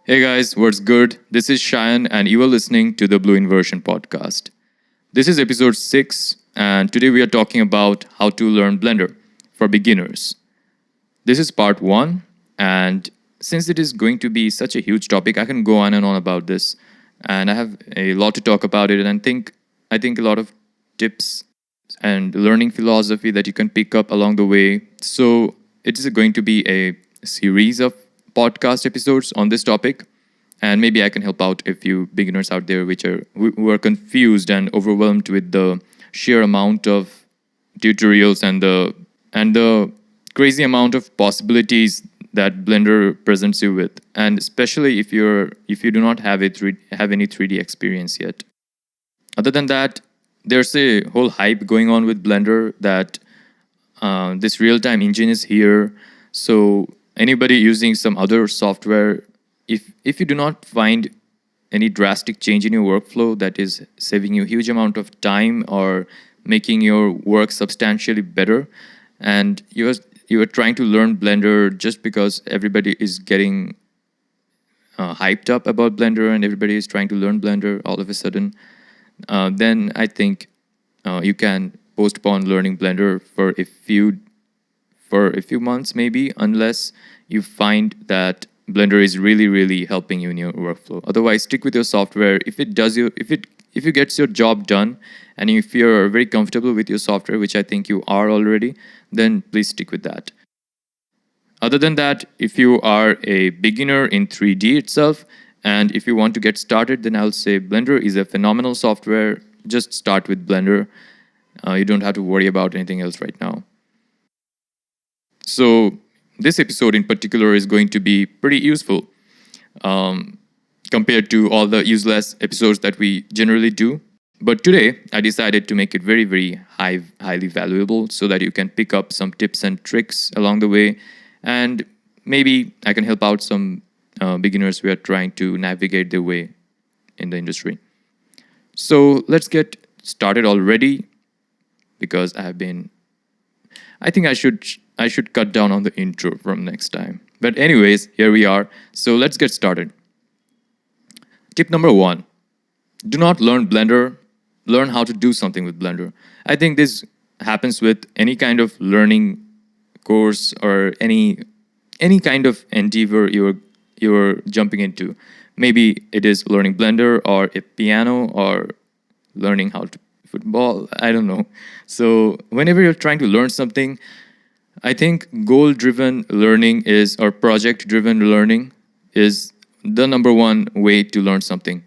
Hey guys, what's good? This is Shayan, and you are listening to the Blue Inversion podcast. This is episode 6, and today we are talking about how to learn Blender for beginners. This is part 1, and since it is going to be such a huge topic, I can go on and on about this, and I have a lot to talk about it, and I think a lot of tips and learning philosophy that you can pick up along the way. So it is going to be a series of podcast episodes on this topic, and maybe I can help out a few beginners out there who are confused and overwhelmed with the sheer amount of tutorials and the crazy amount of possibilities that Blender presents you with, and especially if you do not have any 3D experience yet. Other than that, there's a whole hype going on with Blender that this real-time engine is here. So anybody using some other software, if you do not find any drastic change in your workflow that is saving you a huge amount of time or making your work substantially better, and you are trying to learn Blender just because everybody is getting hyped up about Blender and everybody is trying to learn Blender all of a sudden, then I think you can postpone learning Blender for a few months maybe, unless you find that Blender is really really helping you in your workflow. Otherwise, stick with your software. If you gets your job done, and if you're very comfortable with your software, which I think you are already, then please stick with that. Other than that, if you are a beginner in 3D itself, and if you want to get started, then I'll say Blender is a phenomenal software. Just start with Blender. You don't have to worry about anything else right now. So, this episode in particular is going to be pretty useful um, compared to all the useless episodes that we generally do. But today, I decided to make it very, very highly valuable so that you can pick up some tips and tricks along the way. And maybe I can help out some beginners who are trying to navigate their way in the industry. So let's get started already because I think I should cut down on the intro from next time. But anyways, here we are. So let's get started. Tip number 1: do not learn Blender, learn how to do something with Blender. I think this happens with any kind of learning course or any kind of endeavor you're jumping into. Maybe it is learning Blender or a piano or learning how to football. I don't know. So whenever you're trying to learn something, I think goal driven learning is or project driven learning is the number one way to learn something.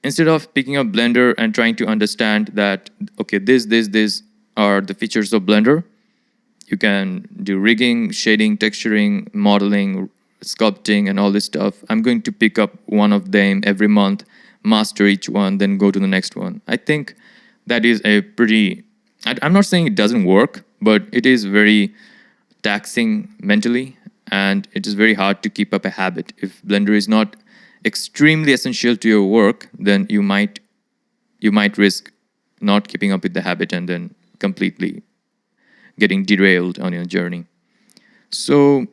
Instead of picking up Blender and trying to understand that, okay, this are the features of Blender, you can do rigging, shading, texturing, modeling, sculpting, and all this stuff. I'm going to pick up one of them every month, master each one, then go to the next one. I think that is a pretty. I'm not saying it doesn't work, but it is very taxing mentally, and it is very hard to keep up a habit. If Blender is not extremely essential to your work, then you might risk not keeping up with the habit and then completely getting derailed on your journey. So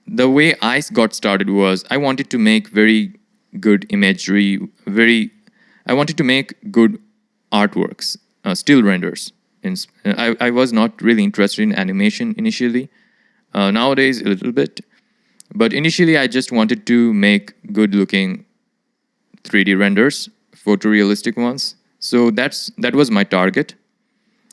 the way I got started was I wanted to make very good imagery, I wanted to make good artworks, still renders. I was not really interested in animation initially. Nowadays, a little bit. But initially, I just wanted to make good looking 3D renders, photorealistic ones. So that was my target.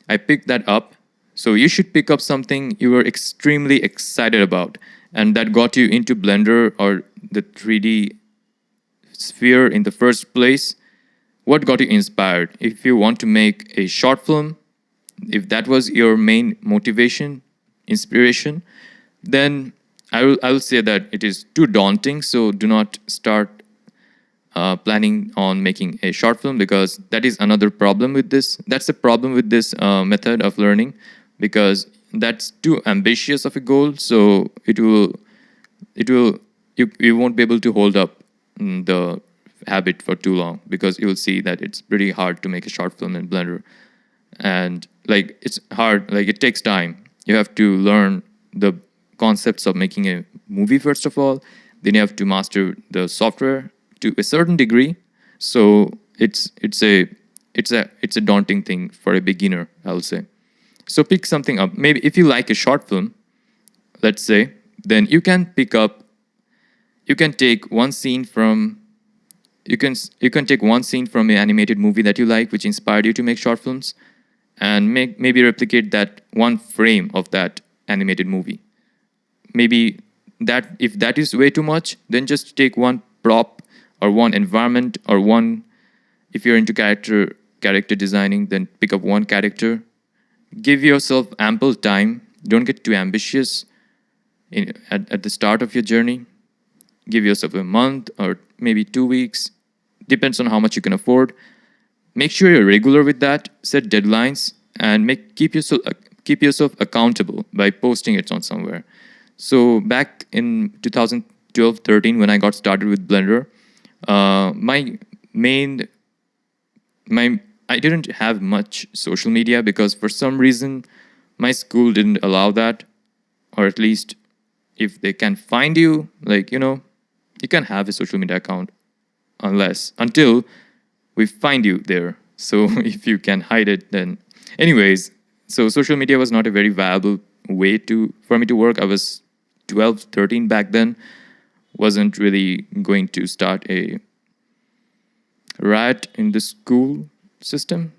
I picked that up. So you should pick up something you were extremely excited about and that got you into Blender or the 3D sphere in the first place. What got you inspired? If you want to make a short film, if that was your main motivation, inspiration, then I will say that it is too daunting. So do not start planning on making a short film, because that is another problem with this. That's the problem with this method of learning, because that's too ambitious of a goal. So you won't be able to hold up the habit for too long, because you'll see that it's pretty hard to make a short film in Blender, and like it's hard. Like it takes time. You have to learn the concepts of making a movie first of all, Then you have to master the software to a certain degree. So it's a daunting thing for a beginner, I'll say. So pick something up. Maybe if you like a short film, let's say, then you can take one scene from you can take one scene from an animated movie that you like, which inspired you to make short films, and maybe replicate that one frame of that animated movie. Maybe that if that is way too much, then just take one prop or one environment or one. If you're into character designing, then pick up one character. Give yourself ample time. Don't get too ambitious at the start of your journey. Give yourself a month or maybe 2 weeks. Depends on how much you can afford. Make sure you're regular with that. Set deadlines and keep yourself accountable by posting it on somewhere. So back in 2012-13, when I got started with Blender, my main my I didn't have much social media because for some reason my school didn't allow that, or at least if they can find you, like you can have a social media account until we find you there. So if you can hide it, then anyways, so social media was not a very viable way for me to work. I was 12, 13 back then. Wasn't really going to start a riot in the school system,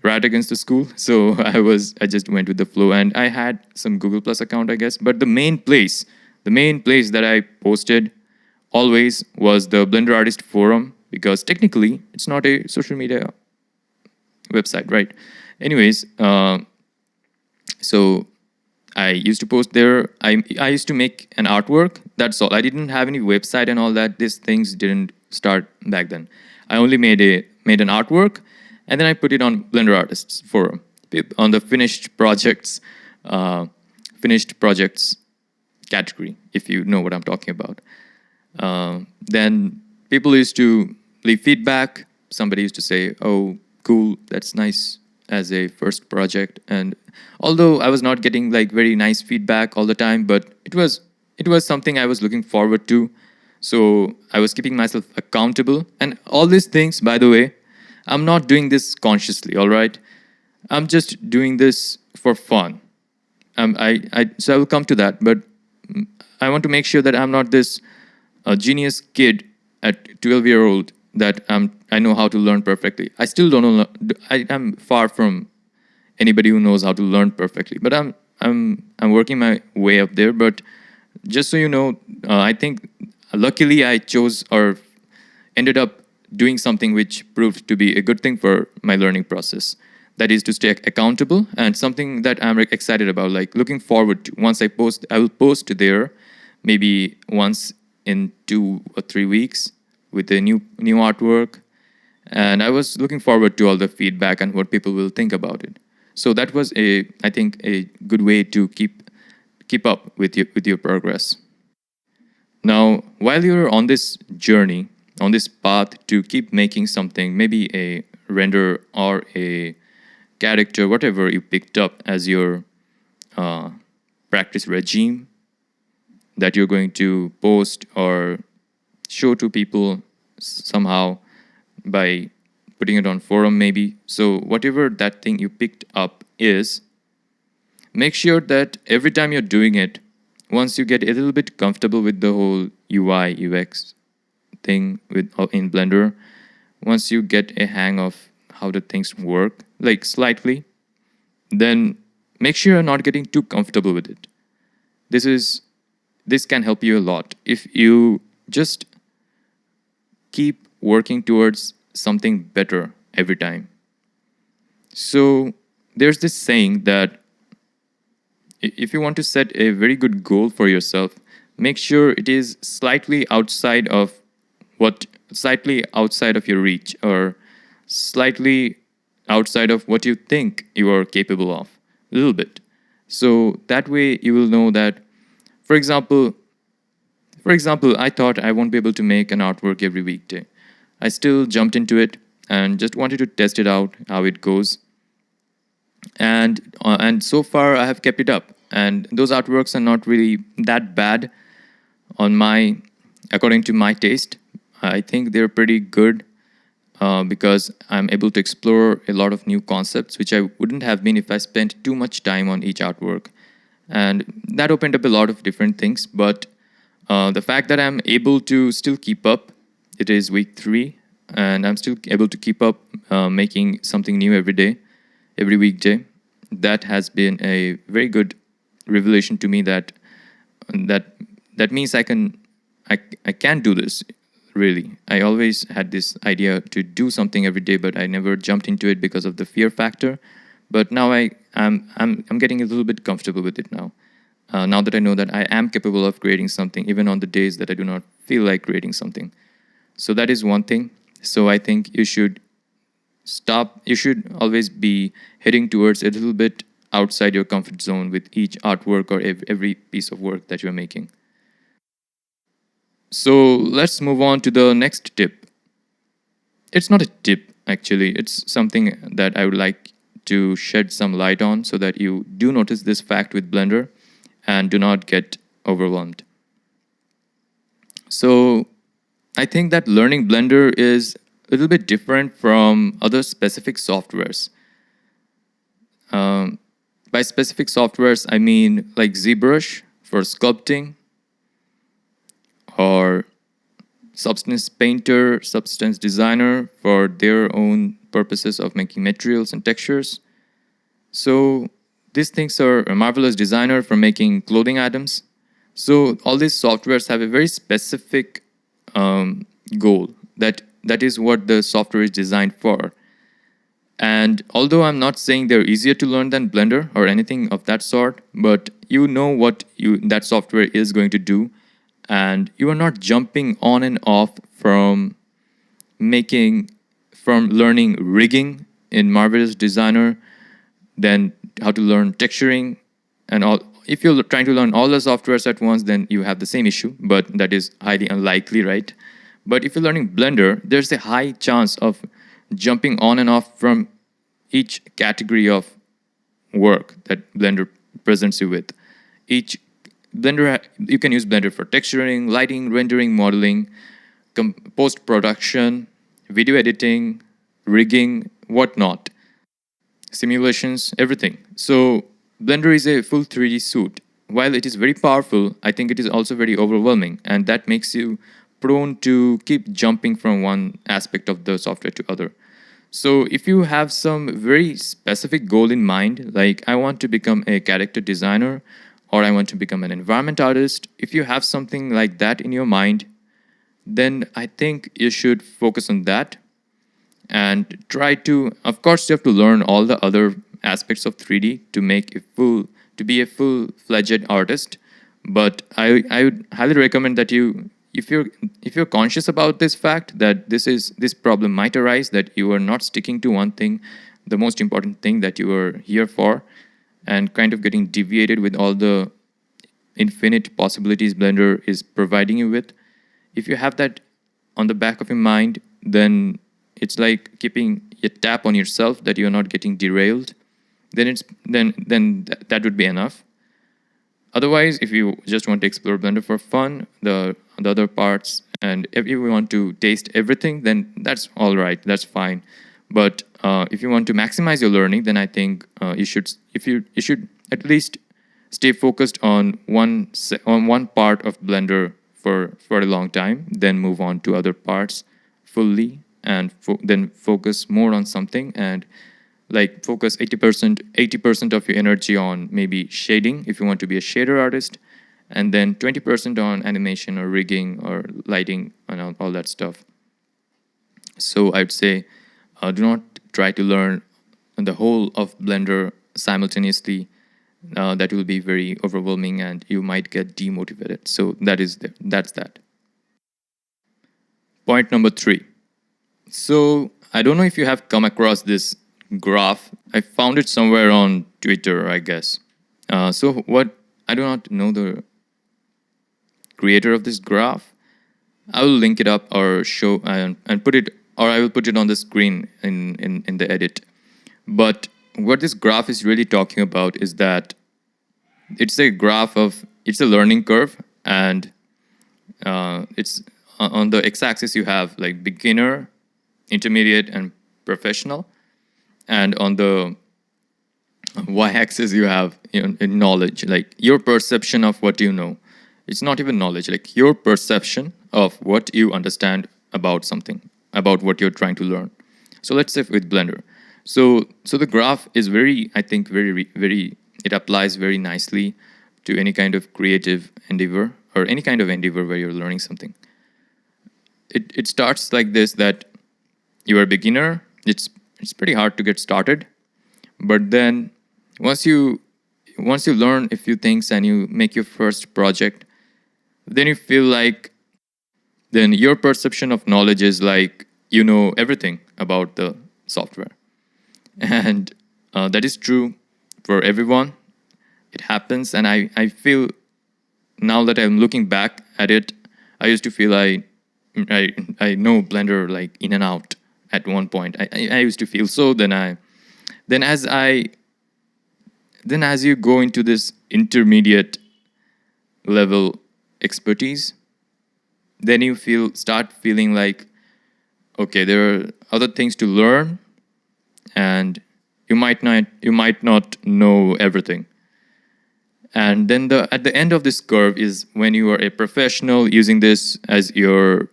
riot against the school. So I just went with the flow, and I had some Google Plus account, I guess. But the main place that I posted always was the Blender Artist Forum, because technically it's not a social media website, right? Anyways, so I used to post there. I used to make an artwork. That's all. I didn't have any website and all that. These things didn't start back then. I only made an artwork, and then I put it on Blender Artists Forum on the finished projects category, if you know what I'm talking about. Then people used to leave feedback. Somebody used to say, "Oh, cool, that's nice," as a first project. And although I was not getting like very nice feedback all the time, but it was something I was looking forward to. So I was keeping myself accountable. And all these things, by the way, I'm not doing this consciously, all right? I'm just doing this for fun. So I will come to that, but I want to make sure that I'm not this genius kid at 12-year-old that I know how to learn perfectly. I still don't know. I am far from anybody who knows how to learn perfectly, but I'm working my way up there. But just so you know, I think luckily I chose or ended up doing something which proved to be a good thing for my learning process. That is to stay accountable, and something that I'm excited about, like looking forward to. Once I post, I will post there maybe once in 2 or 3 weeks with a new artwork. And I was looking forward to all the feedback and what people will think about it. So that was I think a good way to keep up with your progress. Now, while you're on this journey, on this path to keep making something, maybe a render or a character, whatever you picked up as your practice regime that you're going to post or show to people somehow by putting it on forum maybe. So whatever that thing you picked up is, make sure that every time you're doing it, once you get a little bit comfortable with the whole UI UX thing in Blender, once you get a hang of how the things work, like slightly, then make sure you're not getting too comfortable with it. This can help you a lot if you just keep working towards something better every time. So there's this saying that if you want to set a very good goal for yourself, make sure it is slightly outside of your reach, or slightly outside of what you think you are capable of, a little bit. So that way you will know that, for example, I thought I won't be able to make an artwork every weekday. I still jumped into it and just wanted to test it out, how it goes. And so far I have kept it up. And those artworks are not really that bad on my according to my taste, I think they're pretty good because I'm able to explore a lot of new concepts, which I wouldn't have been if I spent too much time on each artwork. And that opened up a lot of different things. But the fact that I'm able to still keep up, it is week 3, and I'm still able to keep up making something new every day, every weekday. That has been a very good revelation to me that that means I can do this. Really, I always had this idea to do something every day, but I never jumped into it because of the fear factor. But now I'm getting a little bit comfortable with it now. Now that I know that I am capable of creating something, even on the days that I do not feel like creating something. So that is one thing. So I think you should stop. You should always be heading towards a little bit outside your comfort zone with each artwork or every piece of work that you're making. So let's move on to the next tip. It's not a tip, actually. It's something that I would like to shed some light on so that you do notice this fact with Blender and do not get overwhelmed. So I think that learning Blender is a little bit different from other specific softwares. By specific softwares, I mean like ZBrush for sculpting, or Substance Painter, Substance Designer for their own purposes of making materials and textures. So these things are a Marvelous Designer for making clothing items. So all these softwares have a very specific goal. That is what the software is designed for. And although I'm not saying they're easier to learn than Blender or anything of that sort, but you know what that software is going to do, and you are not jumping on and off from learning rigging in Marvelous Designer, then how to learn texturing and all. If you're trying to learn all the softwares at once, then you have the same issue, but that is highly unlikely, right? But if you're learning Blender, there's a high chance of jumping on and off from each category of work that Blender presents you with. Each you can use Blender for texturing, lighting, rendering, modeling, post-production, video editing, rigging, whatnot, simulations, everything. So Blender is a full 3D suite. While it is very powerful, I think it is also very overwhelming, and that makes you prone to keep jumping from one aspect of the software to other. So if you have some very specific goal in mind, like I want to become a character designer or I want to become an environment artist, if you have something like that in your mind, then I think you should focus on that and try to, of course, you have to learn all the other aspects of 3D to be a full-fledged artist. But I would highly recommend that if you're conscious about this fact that this problem might arise, that you are not sticking to one thing, the most important thing that you are here for, and kind of getting deviated with all the infinite possibilities Blender is providing you with. If you have that on the back of your mind, then it's like keeping a tap on yourself that you're not getting derailed. Then that would be enough. Otherwise, if you just want to explore Blender for fun, the other parts, and if you want to taste everything, then that's all right. That's fine. But if you want to maximize your learning, then I think you should at least stay focused on one part of Blender for a long time, then move on to other parts fully, and then focus more on something, and like focus 80% of your energy on maybe shading if you want to be a shader artist, and then 20% on animation or rigging or lighting and all that stuff. So I'd say do not try to learn the whole of Blender simultaneously. That will be very overwhelming and you might get demotivated. So that's that. Point number 3. So I don't know if you have come across this graph. I found it somewhere on Twitter, I guess. I do not know the creator of this graph. I will link it up or show and put it, or I will put it on the screen in the edit. But what this graph is really talking about is that it's a learning curve, and It's on the x-axis you have like beginner, intermediate, and professional, and on the y-axis you have knowledge, like your perception of what you know. It's not even knowledge, like your perception of what you understand about something, about what you're trying to learn. So let's say with Blender. So the graph is very, I think, very, it applies very nicely to any kind of creative endeavor or any kind of endeavor where you're learning something. It starts like this, that you are a beginner. It's pretty hard to get started, but then once you learn a few things and you make your first project, then you feel like, then your perception of knowledge is like you know everything about the software. And that is true for everyone. It happens, and I feel, now that I'm looking back at it, I used to feel I know Blender like in and out at one point. I used to feel so. Then as I then as you go into this intermediate level expertise, then you start feeling like, okay, there are other things to learn, and you might not know everything. And then at the end of this curve is when you are a professional using this as your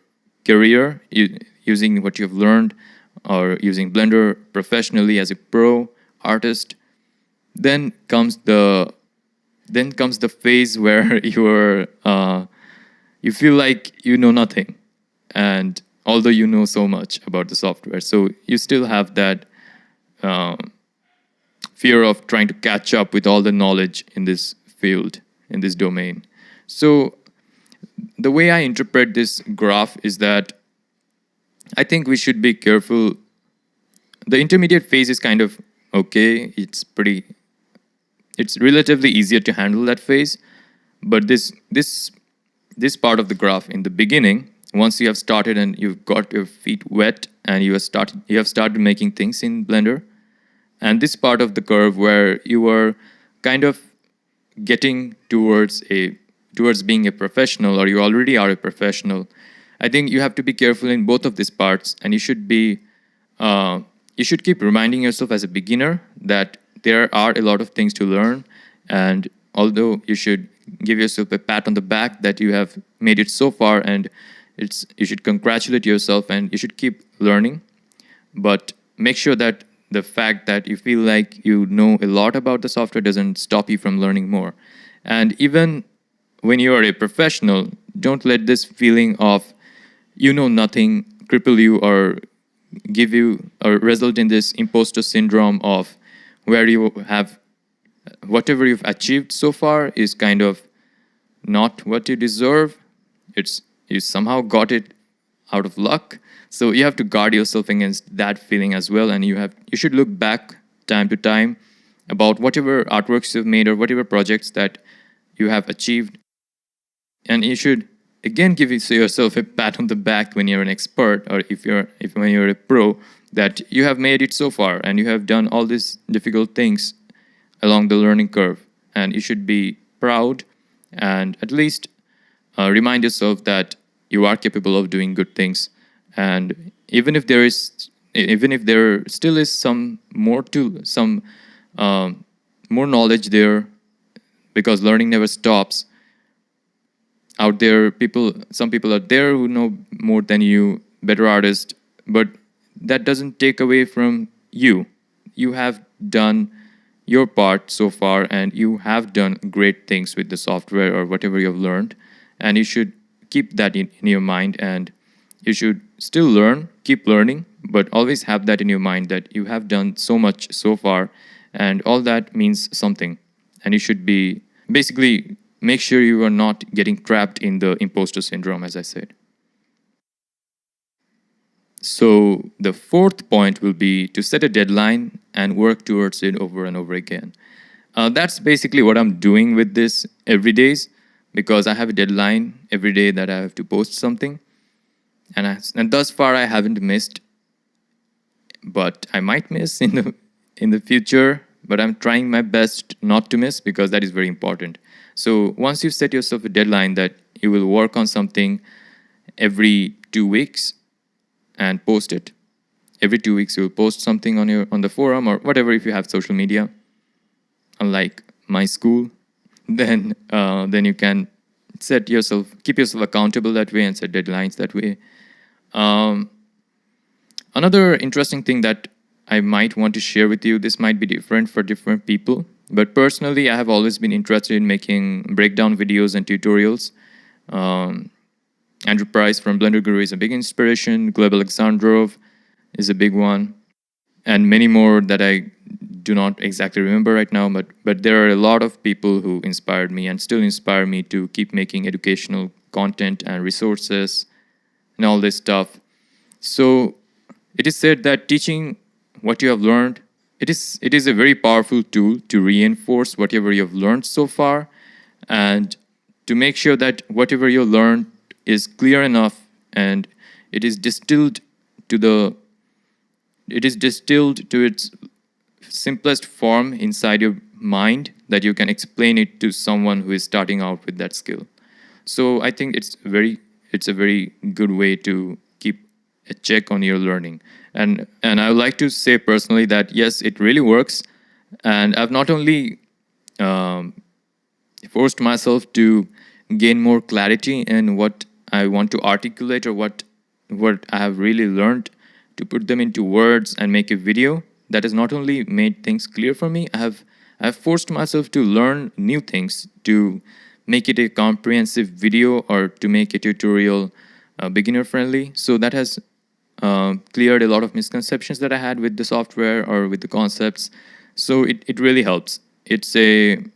career, using what you've learned, or using Blender professionally as a pro artist. Then comes the phase where you feel like you know nothing, and although you know so much about the software, so you still have that fear of trying to catch up with all the knowledge in this field, in this domain. So the way I interpret this graph is that I think we should be careful. The intermediate phase is kind of okay. It's relatively easier to handle that phase. But this part of the graph in the beginning, once you have started and you've got your feet wet and you have started making things in Blender, and this part of the curve where you are kind of getting towards being a professional, or you already are a professional, I think you have to be careful in both of these parts, and you should keep reminding yourself as a beginner that there are a lot of things to learn, and although you should give yourself a pat on the back that you have made it so far, and you should congratulate yourself and you should keep learning, but make sure that the fact that you feel like you know a lot about the software doesn't stop you from learning more. And even when you are a professional, don't let this feeling of you know nothing cripple you or give you or result in this imposter syndrome of where you have whatever you've achieved so far is kind of not what you deserve. You somehow got it out of luck. So you have to guard yourself against that feeling as well, and you should look back time to time about whatever artworks you've made or whatever projects that you have achieved, and you should again give yourself a pat on the back when you're an expert, or when you're a pro, that you have made it so far and you have done all these difficult things along the learning curve, and you should be proud and at least remind yourself that you are capable of doing good things. And even if there still is some more knowledge there, because learning never stops. Out there, some people out there who know more than you, better artists, but that doesn't take away from you. You have done your part so far, and you have done great things with the software or whatever you've learned, and you should keep that in your mind, and you should still keep learning, but always have that in your mind that you have done so much so far, and all that means something. And you should be basically make sure you are not getting trapped in the imposter syndrome, as I said. So the fourth point will be to set a deadline and work towards it over and over again. That's basically what I'm doing with this every day, because I have a deadline every day that I have to post something. And thus far I haven't missed, but I might miss in the future. But I'm trying my best not to miss, because that is very important. So once you set yourself a deadline that you will work on something every 2 weeks and post it. Every 2 weeks you'll post something on the forum or whatever, if you have social media, unlike my school. Then you can keep yourself accountable that way and set deadlines that way. Another interesting thing that I might want to share with you, this might be different for different people, but personally, I have always been interested in making breakdown videos and tutorials. Andrew Price from Blender Guru is a big inspiration. Gleb Alexandrov is a big one, and many more that I do not exactly remember right now. But there are a lot of people who inspired me and still inspire me to keep making educational content and resources and all this stuff. So it is said that teaching what you have learned, it is a very powerful tool to reinforce whatever you have learned so far, and to make sure that whatever you learned is clear enough and it is distilled to its simplest form inside your mind, that you can explain it to someone who is starting out with that skill. So I think it's a very good way to keep a check on your learning. And I would like to say personally that yes, it really works. And I've not only forced myself to gain more clarity in what I want to articulate or what I have really learned, to put them into words and make a video. That has not only made things clear for me, I have forced myself to learn new things, to make it a comprehensive video or to make a tutorial beginner friendly. So that has cleared a lot of misconceptions that I had with the software or with the concepts. So it really helps. And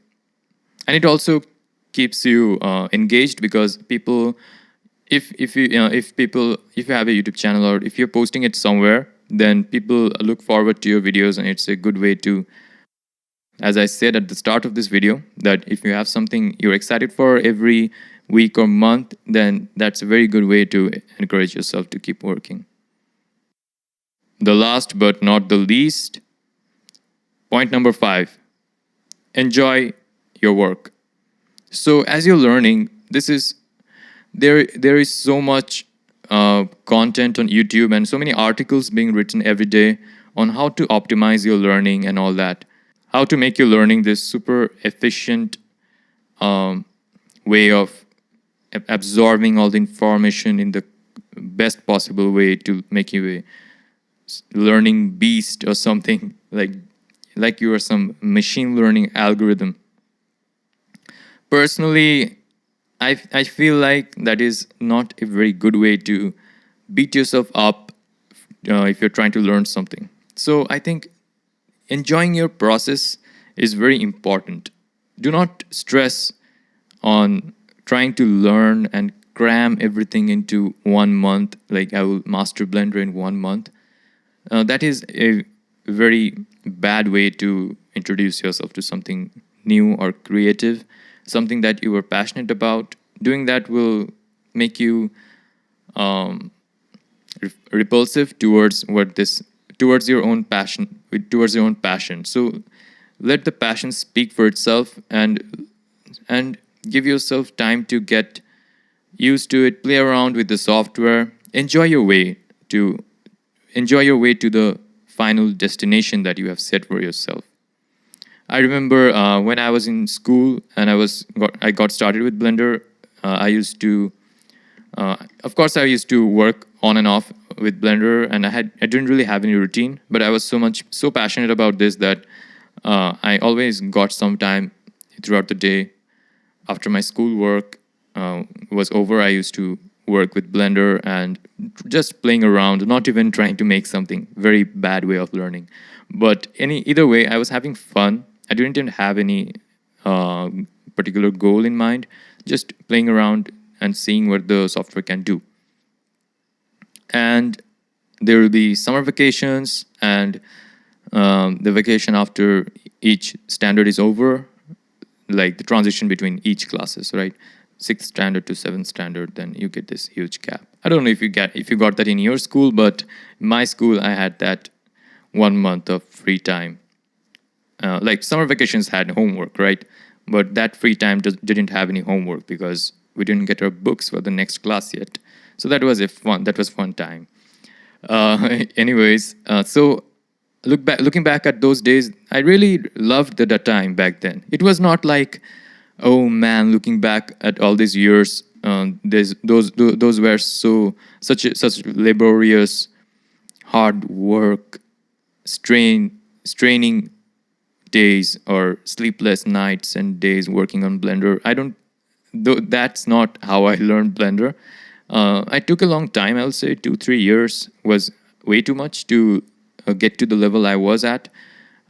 it also keeps you engaged, because people, if you have a YouTube channel or if you're posting it somewhere, then people look forward to your videos, and it's a good way to, as I said at the start of this video, that if you have something you're excited for every week or month, then that's a very good way to encourage yourself to keep working. The last but not the least, point number 5, enjoy your work. So as you're learning, there is so much content on YouTube and so many articles being written every day on how to optimize your learning and all that. How to make your learning this super efficient way of absorbing all the information in the best possible way to make you a learning beast or something, like you are some machine learning algorithm. Personally, I feel like that is not a very good way to beat yourself up if you're trying to learn something. So I think enjoying your process is very important. Do not stress on trying to learn and cram everything into 1 month, like I will master Blender in 1 month. That is a very bad way to introduce yourself to something new or creative, something that you are passionate about. Doing that will make you repulsive towards your own passion. So let the passion speak for itself, and give yourself time to get used to it. Play around with the software. Enjoy your way to the final destination that you have set for yourself. I remember when I was in school and I got started with Blender. I used to work on and off with Blender, and I didn't really have any routine, but I was so passionate about this that I always got some time throughout the day after my school work was over. I used to work with Blender and just playing around, not even trying to make something. Very bad way of learning. But either way, I was having fun. I didn't even have any particular goal in mind, just playing around and seeing what the software can do. And there will be summer vacations, and the vacation after each standard is over, like the transition between each classes, right? 6th standard to 7th standard, then you get this huge gap. I don't know if you got that in your school, but in my school I had that 1 month of free time. Like summer vacations had homework, right? But that free time didn't have any homework, because we didn't get our books for the next class yet. So that was fun time. Anyways, so looking back at those days, I really loved the time back then. It was not like, oh man, looking back at all these years, those were such laborious, hard work, straining days or sleepless nights and days working on Blender. I don't. That's not how I learned Blender. I took a long time. I'll say 2-3 years was way too much to get to the level I was at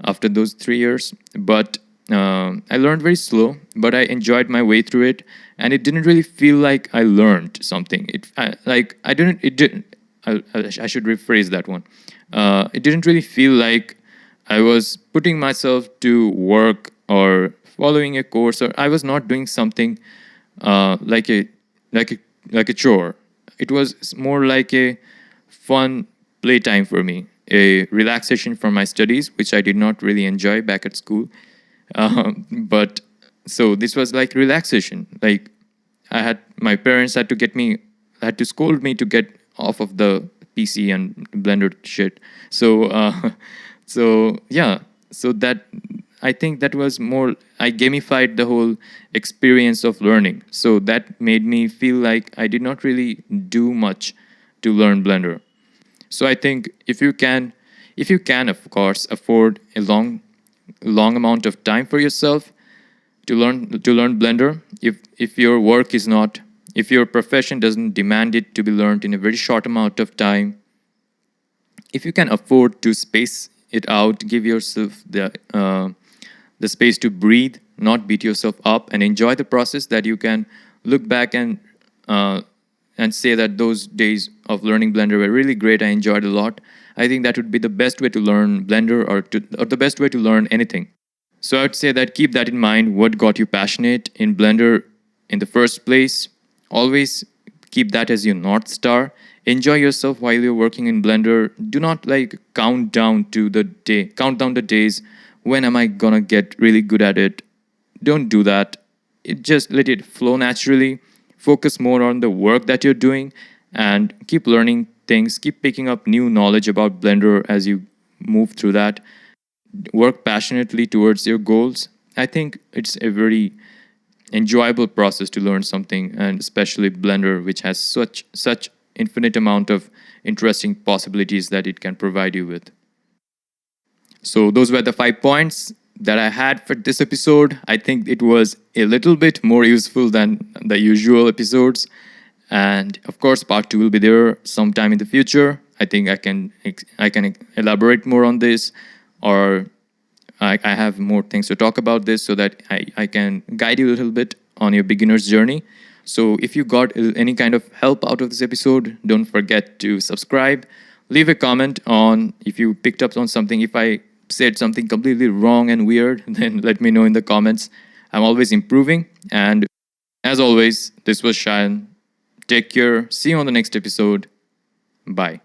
after those 3 years. But I learned very slow, but I enjoyed my way through it, and it didn't really feel like I learned something. I didn't. It didn't. I should rephrase that one. It didn't really feel like I was putting myself to work or following a course, or I was not doing something like a chore. It was more like a fun playtime for me, a relaxation from my studies, which I did not really enjoy back at school. But so this was like relaxation. Like my parents had to scold me to get off of the PC and Blender shit. So, so yeah, so that I think that was more. I gamified the whole experience of learning. So that made me feel like I did not really do much to learn Blender. So I think if you can, of course, afford a long amount of time for yourself to learn Blender, if your work is not, if your profession doesn't demand it to be learned in a very short amount of time, if you can afford to space it out, give yourself the space to breathe, not beat yourself up, and enjoy the process, that you can look back and say that those days of learning Blender were really great. I enjoyed a lot. I think that would be the best way to learn Blender, or the best way to learn anything. So I would say that keep that in mind. What got you passionate in Blender in the first place? Always keep that as your North Star. Enjoy yourself while you're working in Blender. Do not like count down the days. When am I gonna get really good at it? Don't do that. Just let it flow naturally. Focus more on the work that you're doing and keep learning things. Keep picking up new knowledge about Blender as you move through that. Work passionately towards your goals. I think it's a very enjoyable process to learn something, and especially Blender, which has such infinite amount of interesting possibilities that it can provide you with. So those were the 5 points that I had for this episode. I think it was a little bit more useful than the usual episodes. And of course, part 2 will be there sometime in the future. I think I can elaborate more on this, or I have more things to talk about this, so that I can guide you a little bit on your beginner's journey. So if you got any kind of help out of this episode, don't forget to subscribe. Leave a comment on if you picked up on something. If I said something completely wrong and weird, then let me know in the comments. I'm always improving. And as always, this was Shayan. Take care. See you on the next episode. Bye.